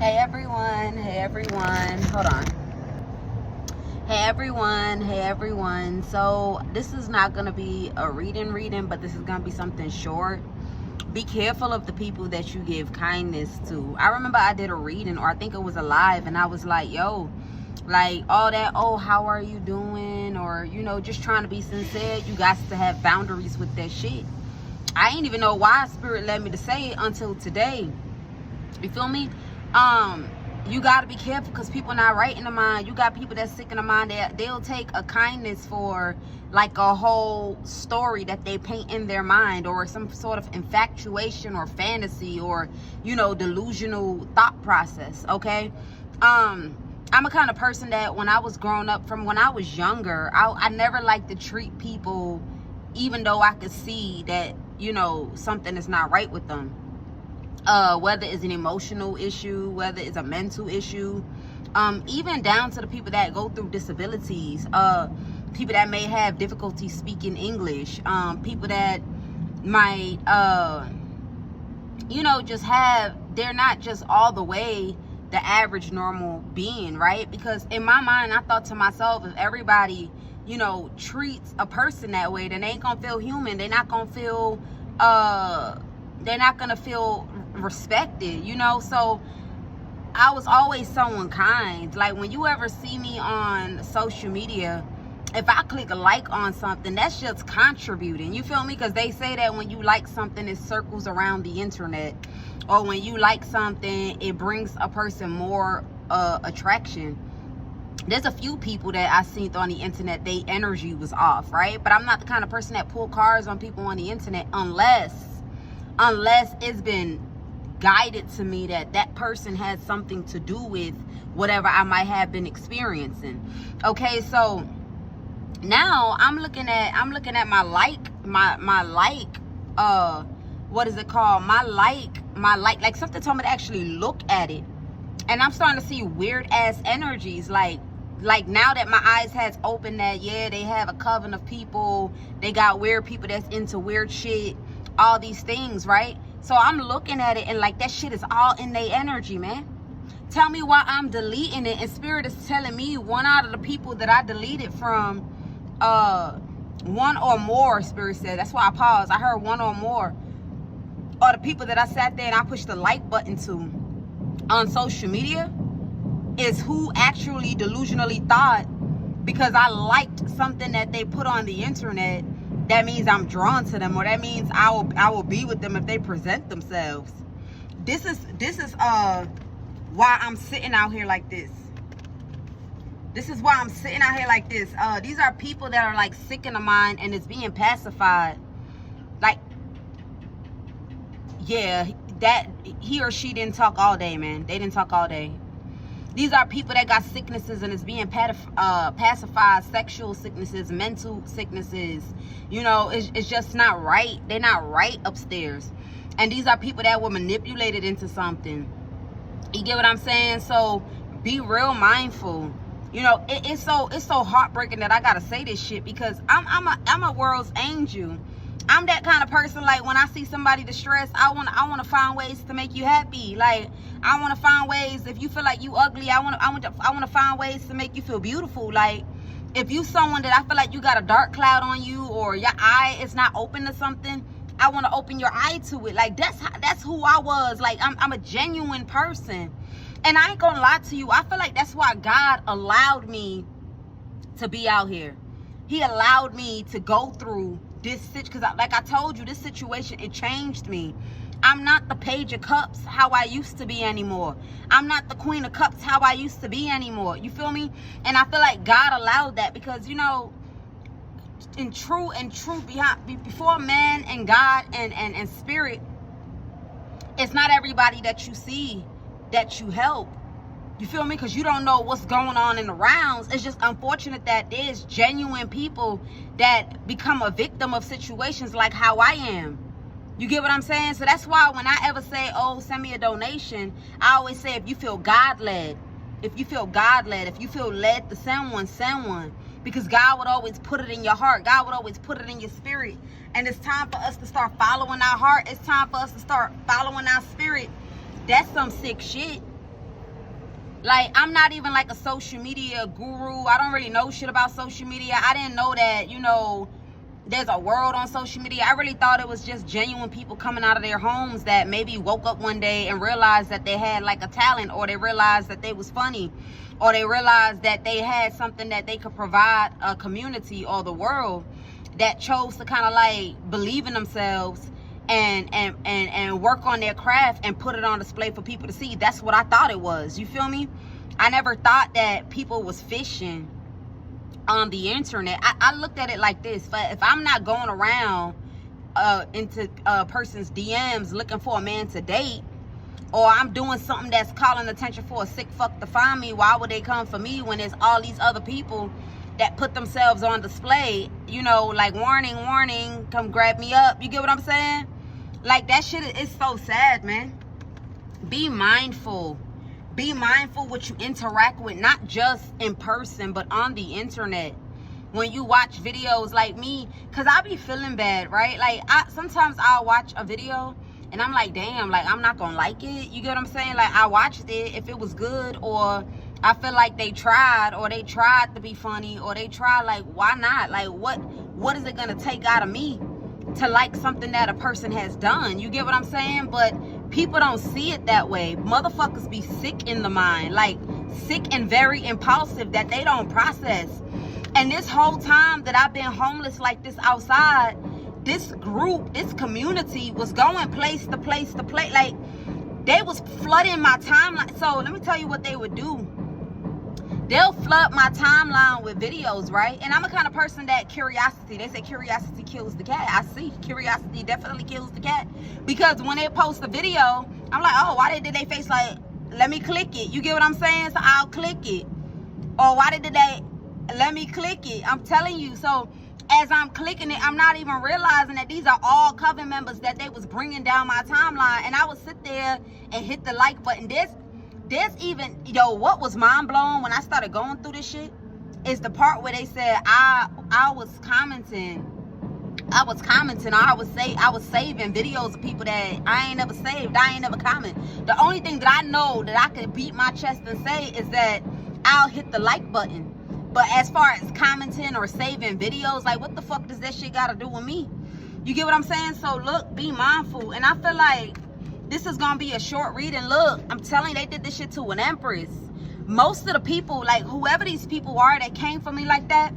Hey everyone, hold on. Hey everyone. So this is not gonna be a reading, but this is gonna be something short. Be careful of the people that you give kindness to. I remember I did a reading, or I think it was a live, and I was like, yo, like all that, oh, how are you doing? Or, just trying to be sincere. You got to have boundaries with that shit. I ain't even know why Spirit led me to say it until today. You feel me? You got to be careful because people not right in the mind. You got people that's sick in the mind. They'll take a kindness for like a whole story that they paint in their mind, or some sort of infatuation or fantasy, or delusional thought process. Okay. I'm a kind of person that when I was growing up, from when I was younger, I never liked to treat people even though I could see that something is not right with them. Whether it's an emotional issue, whether it's a mental issue, even down to the people that go through disabilities, people that may have difficulty speaking English, people that might, they're not just all the way the average normal being, right? Because in my mind, I thought to myself, if everybody, treats a person that way, then they ain't gonna feel human. They're not gonna feel, respected, so I was always someone kind. Like when you ever see me on social media, if I click a like on something, that's just contributing, you feel me? Because they say that when you like something, it circles around the internet, or when you like something, it brings a person more attraction. There's a few people that I seen on the internet, their energy was off, right? But I'm not the kind of person that pull cards on people on the internet unless it's been guided to me that that person has something to do with whatever I might have been experiencing. Okay, so now I'm looking at my what is it called? My like something told me to actually look at it, and I'm starting to see weird ass energies, like now that my eyes has opened, that they have a coven of people, they got weird people that's into weird shit, all these things, right? So I'm looking at it and like that shit is all in their energy, man. Tell me why I'm deleting it, and Spirit is telling me one out of the people that I deleted from, one or more, Spirit said. That's why I paused. I heard one or more, or the people that I sat there and I pushed the like button to on social media, is who actually delusionally thought because I liked something that they put on the internet, that means I'm drawn to them, or that means I will be with them if they present themselves. This is why I'm sitting out here like this. This is why I'm sitting out here like this. These are people that are like sick in the mind and it's being pacified. Like, yeah, that he or she didn't talk all day, man. They didn't talk all day. These are people that got sicknesses and it's being pacified, sexual sicknesses, mental sicknesses. It's just not right. They're not right upstairs. And these are people that were manipulated into something. You get what I'm saying? So be real mindful. It's so heartbreaking that I gotta say this shit, because I'm a world's angel. I'm that kind of person, like when I see somebody distressed, I want to find ways to make you happy. Like I want to find ways, if you feel like you ugly, I want to find ways to make you feel beautiful. Like if you someone that I feel like you got a dark cloud on you, or your eye is not open to something, I want to open your eye to it. Like that's who I was. Like I'm a genuine person. And I ain't gonna lie to you, I feel like that's why God allowed me to be out here. He allowed me to go through this, because like I told you, this situation, it changed me. I'm not the Page of Cups how I used to be anymore. I'm not the Queen of Cups how I used to be anymore. You feel me? And I feel like God allowed that because, in truth, before man and God and spirit, it's not everybody that you see that you help. You feel me? Because you don't know what's going on in the rounds. It's just unfortunate that there's genuine people that become a victim of situations like how I am. You get what I'm saying? So that's why when I ever say, oh, send me a donation, I always say, if you feel God-led, if you feel led to send one. Because God would always put it in your heart. God would always put it in your spirit. And it's time for us to start following our heart. It's time for us to start following our spirit. That's some sick shit. Like, I'm not even like a social media guru. I don't really know shit about social media. I didn't know that, you know, there's a world on social media. I really thought it was just genuine people coming out of their homes that maybe woke up one day and realized that they had like a talent, or they realized that they was funny, or they realized that they had something that they could provide a community or the world, that chose to kind of like believe in themselves and work on their craft and put it on display for people to see. That's what I thought it was. You feel me? I never thought that people was fishing on the internet. I looked at it like this: if I'm not going around into a person's DMs looking for a man to date, or I'm doing something that's calling attention for a sick fuck to find me, why would they come for me when there's all these other people that put themselves on display? You know, like, warning, warning, come grab me up. You get what I'm saying? Like, that shit is so sad, man. Be mindful. Be mindful what you interact with, not just in person, but on the internet. When you watch videos like me, because I be feeling bad, right? Like, sometimes I'll watch a video and I'm like, damn, like, I'm not gonna like it. You get what I'm saying? Like, I watched it. If it was good, or I feel like they tried, or they tried to be funny, or they tried, like, why not? Like, what is it gonna take out of me to like something that a person has done? You get what I'm saying? But people don't see it that way. Motherfuckers be sick in the mind, like sick and very impulsive, that they don't process. And this whole time that I've been homeless like this outside, this group, this community was going place to place to place. Like, they was flooding my timeline. So let me tell you what they would do. They'll flood my timeline with videos, right? And I'm a kind of person that curiosity, they say curiosity kills the cat. I see curiosity definitely kills the cat. Because when they post a video, I'm like, oh, why did they face like, let me click it. You get what I'm saying? So I'll click it. Or why did they, let me click it. I'm telling you. So as I'm clicking it, I'm not even realizing that these are all coven members that they was bringing down my timeline. And I would sit there and hit the like button. There's even, yo, what was mind blowing when I started going through this shit is the part where they said I was commenting, or I was saving videos of people that I ain't never saved, I ain't never comment. The only thing that I know that I could beat my chest and say is that I'll hit the like button. But as far as commenting or saving videos, like, what the fuck does that shit gotta do with me? You get what I'm saying? So look, be mindful. And I feel like this is gonna be a short read, and look, I'm telling you, they did this shit to an empress. Most of the people, like, whoever these people are that came for me like that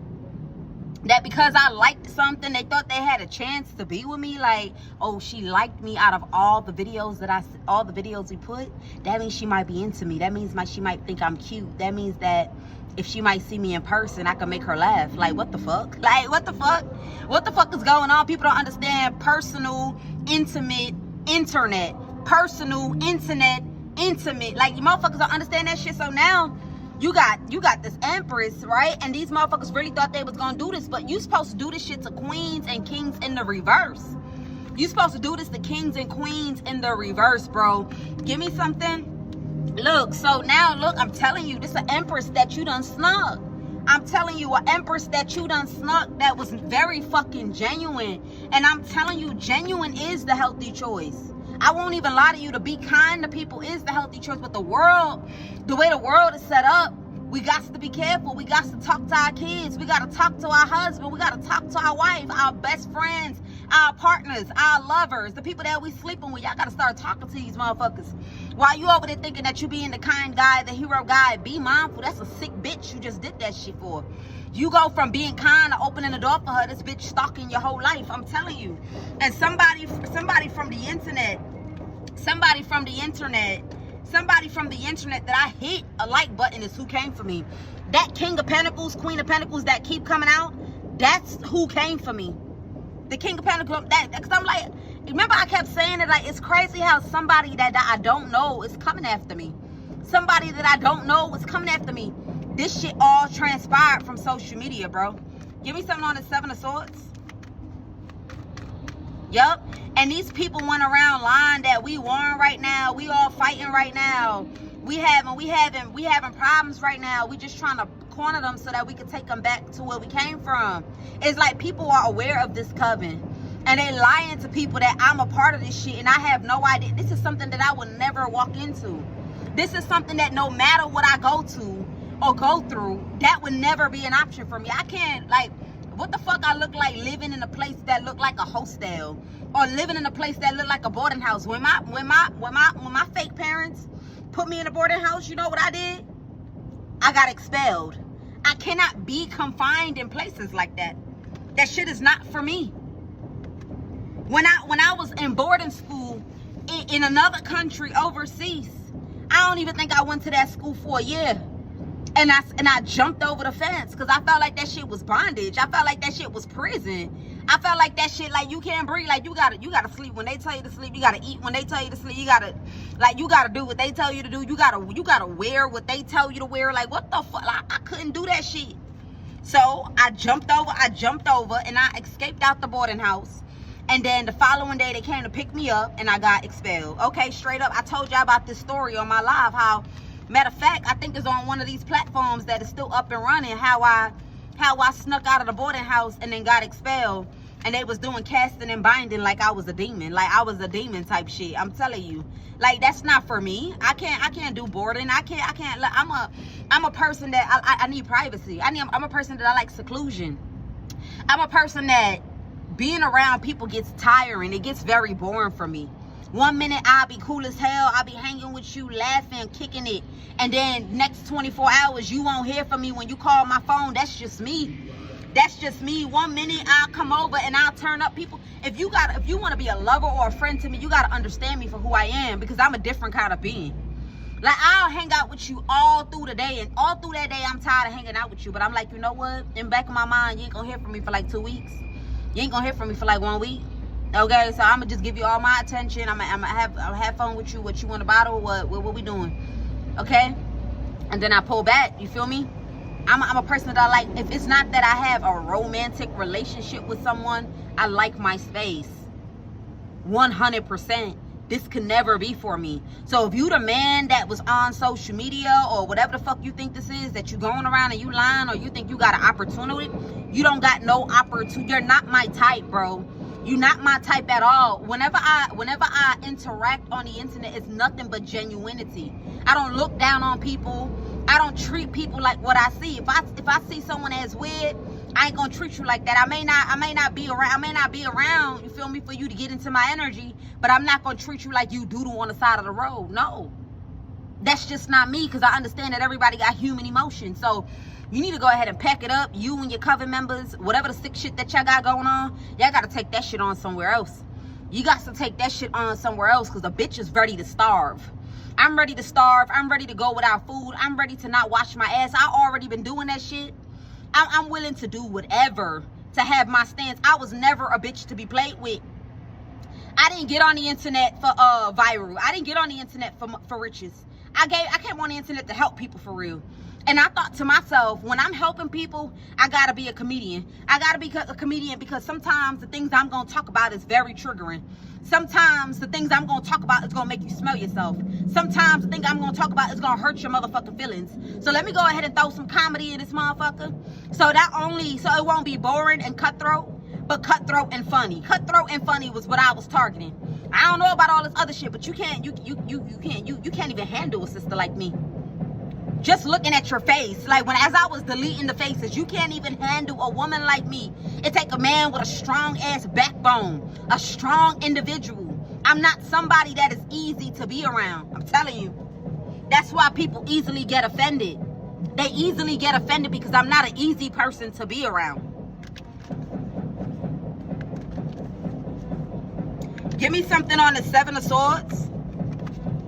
because I liked something, they thought they had a chance to be with me. Like, oh, she liked me out of all the videos we put. That means she might be into me. That means she might think I'm cute. That means that if she might see me in person, I can make her laugh. Like, what the fuck? Like, what the fuck? What the fuck is going on? People don't understand personal, intimate, internet. Personal, internet, intimate. Like, you motherfuckers don't understand that shit. So now you got this empress, right? And these motherfuckers really thought they was gonna do this, but you supposed to do this shit to queens and kings in the reverse. You supposed to do this to kings and queens in the reverse, bro. Give me something. Look, so now look, I'm telling you, this is an empress that you done snuck. I'm telling you, an empress that you done snuck that was very fucking genuine. And I'm telling you, genuine is the healthy choice. I won't even lie to you. To be kind to people is the healthy choice. But the world, the way the world is set up, we got to be careful. We got to talk to our kids. We got to talk to our husband. We got to talk to our wife, our best friends, our partners, our lovers, the people that we sleeping with. Y'all got to start talking to these motherfuckers. While you over there thinking that you being the kind guy, the hero guy, be mindful. That's a sick bitch you just did that shit for. You go from being kind to opening the door for her. This bitch stalking your whole life. I'm telling you. And somebody from the internet, that I hit a like button is who came for me. That King of Pentacles, Queen of Pentacles that keep coming out, that's who came for me. The King of Pentacles, because I'm like, remember I kept saying it, like, it's crazy how somebody that I don't know is coming after me. Somebody that I don't know is coming after me. This shit all transpired from social media, bro. Give me something on the Seven of Swords. Yup. And these people went around lying that we won right now. We all fighting right now. We having problems right now. We just trying to corner them so that we can take them back to where we came from. It's like people are aware of this coven. And they lying to people that I'm a part of this shit and I have no idea. This is something that I would never walk into. This is something that no matter what I go to or go through, that would never be an option for me. I can't, like, what the fuck I look like living in a place that look like a hostel, or living in a place that look like a boarding house? When my fake parents put me in a boarding house, you know what I did? I got expelled. I cannot be confined in places like that. That shit is not for me. When I was in boarding school in another country overseas, I don't even think I went to that school for a year. And I jumped over the fence because I felt like that shit was bondage. I felt like that shit was prison. I felt like that shit, like, you can't breathe. Like, you gotta sleep when they tell you to sleep. You gotta eat when they tell you to sleep. You gotta do what they tell you to do. You gotta wear what they tell you to wear. Like, what the fuck? Like, I couldn't do that shit. So I jumped over and I escaped out the boarding house. And then the following day they came to pick me up and I got expelled. Okay, straight up. I told y'all about this story on my live, how, matter of fact, I think it's on one of these platforms that is still up and running, how I snuck out of the boarding house and then got expelled, and they was doing casting and binding like I was a demon, like I was a demon type shit. I'm telling you, like, that's not for me. I can't do boarding. I can't. Like, I'm a person that I need privacy. I'm a person that I like seclusion. I'm a person that being around people gets tiring. It gets very boring for me. One minute I'll be cool as hell, I'll be hanging with you, laughing, kicking it, and then next 24 hours you won't hear from me when you call my phone. That's just me. That's just me. 1 minute I'll come over and I'll turn up. People, if you want to be a lover or a friend to me, you got to understand me for who I am, because I'm a different kind of being. Like, I'll hang out with you all through the day, and all through that day I'm tired of hanging out with you, but I'm like, you know what, in the back of my mind, you ain't gonna hear from me for like 2 weeks. You ain't gonna hear from me for like 1 week. Okay, so I'm gonna just give you all my attention. I'm gonna have fun with you. What you want to bottle? What we doing? Okay, and then I pull back. You feel me? I'm a person that I like. If it's not that I have a romantic relationship with someone, I like my space. 100%. This could never be for me. So if you the man that was on social media or whatever the fuck you think this is, that you going around and you lying, or you think you got an opportunity, you don't got no opportunity. You're not my type, bro. You're not my type at all. Whenever I interact on the internet, it's nothing but genuinity. I don't look down on people. I don't treat people like what I see. If I see someone as weird, I ain't gonna treat you like that. I may not be around, you feel me, for you to get into my energy, but I'm not gonna treat you like you doodle on the side of the road. No. That's just not me, because I understand that everybody got human emotion. So you need to go ahead and pack it up. You and your coven members, whatever the sick shit that y'all got going on, y'all got to take that shit on somewhere else. You got to take that shit on somewhere else, because the bitch is ready to starve. I'm ready to starve. I'm ready to go without food. I'm ready to not wash my ass. I already been doing that shit. I'm willing to do whatever to have my stance. I was never a bitch to be played with. I didn't get on the internet for viral. I didn't get on the internet for riches. I came on the internet to help people for real. And I thought to myself, when I'm helping people, I gotta be a comedian. I gotta be a comedian because sometimes the things I'm gonna talk about is very triggering. Sometimes the things I'm gonna talk about is gonna make you smell yourself. Sometimes the thing I'm gonna talk about is gonna hurt your motherfucking feelings. So let me go ahead and throw some comedy in this motherfucker. So it won't be boring and cutthroat, but cutthroat and funny. Cutthroat and funny was what I was targeting. I don't know about all this other shit, but you can't even handle a sister like me. Just looking at your face, like as I was deleting the faces, you can't even handle a woman like me. It take a man with a strong ass backbone, a strong individual. I'm not somebody that is easy to be around. I'm telling you. That's why people easily get offended. They easily get offended because I'm not an easy person to be around. Give me something on the Seven of Swords.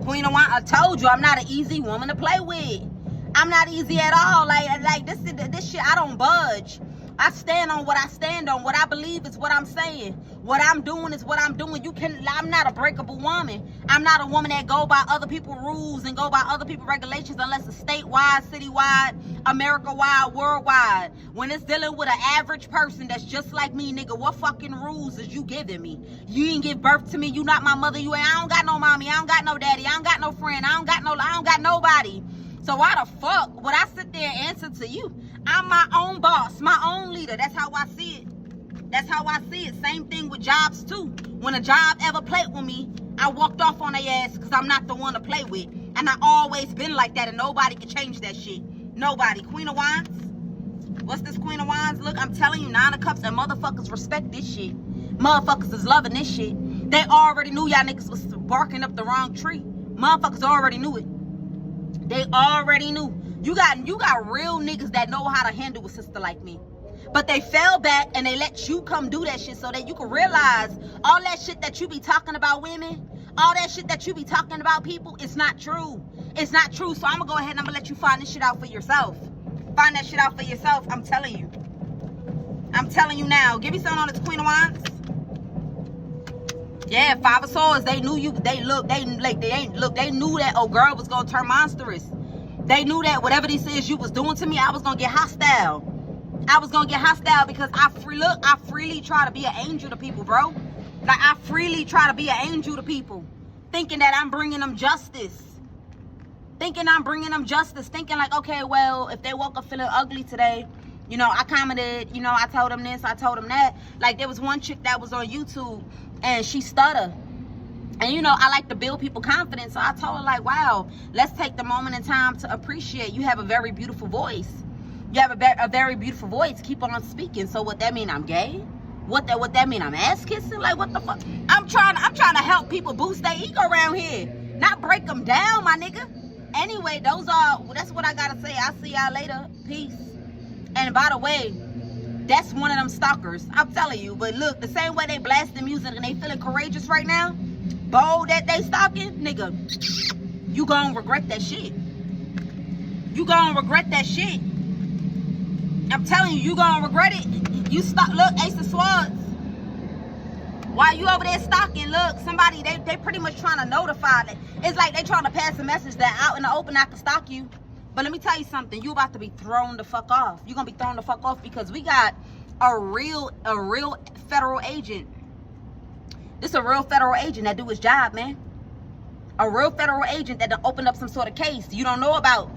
Queen of Wands. I told you I'm not an easy woman to play with. I'm not easy at all. Like this shit, I don't budge. I stand on what I stand on. What I believe is what I'm saying. What I'm doing is what I'm doing. I'm not a breakable woman. I'm not a woman that go by other people's rules and go by other people's regulations unless it's statewide, citywide, America-wide, worldwide. When it's dealing with an average person that's just like me, nigga, what fucking rules is you giving me? You didn't give birth to me. You not my mother. I don't got no mommy. I don't got no daddy. I don't got no friend. I don't got nobody. So why the fuck would I sit there and answer to you? I'm my own boss, my own leader. That's how I see it. That's how I see it. Same thing with jobs too. When a job ever played with me, I walked off on their ass because I'm not the one to play with. And I always been like that, and nobody can change that shit. Nobody. Queen of Wands. What's this Queen of Wands? Look, I'm telling you, 9 of Cups and motherfuckers respect this shit. Motherfuckers is loving this shit. They already knew y'all niggas was barking up the wrong tree. Motherfuckers already knew it. They already knew. You got real niggas that know how to handle a sister like me. But they fell back and they let you come do that shit so that you can realize all that shit that you be talking about women, all that shit that you be talking about people, it's not true. It's not true. So I'm gonna go ahead and I'm gonna let you find this shit out for yourself. Find that shit out for yourself. I'm telling you. I'm telling you now. Give me something on this Queen of Wands. Yeah, 5 of Swords. They knew you. They knew that old girl was gonna turn monstrous. They knew that whatever this is you was doing to me, I was gonna get hostile. I was gonna get hostile because I freely try to be an angel to people, bro. Like, I freely try to be an angel to people, thinking that I'm bringing them justice. Thinking like, okay, well, if they woke up feeling ugly today, you know, I commented, you know, I told them this, I told them that. Like, there was one chick that was on YouTube and she stuttered. And, you know, I like to build people confidence. So I told her, like, wow, let's take the moment in time to appreciate. You have a very beautiful voice. You have a very beautiful voice. Keep on speaking. So what that mean? I'm gay? What that mean? I'm ass kissing? Like, what the fuck? I'm trying to help people boost their ego around here, not break them down, my nigga. Anyway, that's what I gotta say. I'll see y'all later. Peace. And by the way, that's one of them stalkers. I'm telling you. But look, the same way they blasting music and they feeling courageous right now, bold that they stalking, nigga, you gonna regret that shit. You gonna regret that shit. I'm telling you, you gonna regret it. You stalk. Look, Ace of Swords. While you over there stalking, look, somebody, they pretty much trying to notify that. It's like they trying to pass a message that out in the open I can stalk you. But let me tell you something. You about to be thrown the fuck off. You're gonna be thrown the fuck off because we got a real federal agent. This is a real federal agent that do his job, man. A real federal agent that done opened up some sort of case you don't know about.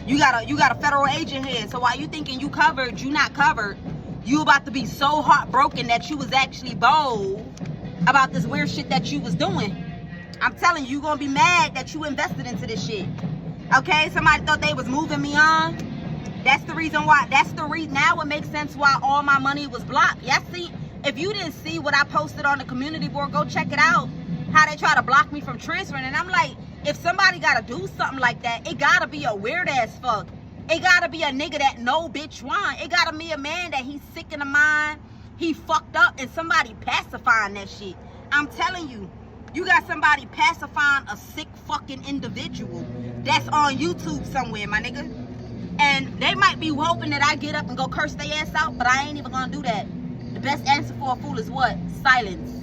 You got a federal agent here. So while you thinking you covered, you not covered. You about to be so heartbroken that you was actually bold about this weird shit that you was doing. I'm telling you, you gonna be mad that you invested into this shit. Okay, somebody thought they was moving me on. That's the reason why. Now it makes sense why all my money was blocked. Yeah, see, if you didn't see what I posted on the community board, go check it out. How they try to block me from transferring. And I'm like, if somebody gotta do something like that, it gotta be a weird ass fuck. It gotta be a nigga that no bitch want. It gotta be a man that he's sick in the mind, he fucked up, and somebody pacifying that shit. I'm telling you, you got somebody pacifying a sick fucking individual that's on YouTube somewhere, my nigga. And they might be hoping that I get up and go curse their ass out, but I ain't even gonna do that. The best answer for a fool is what? Silence.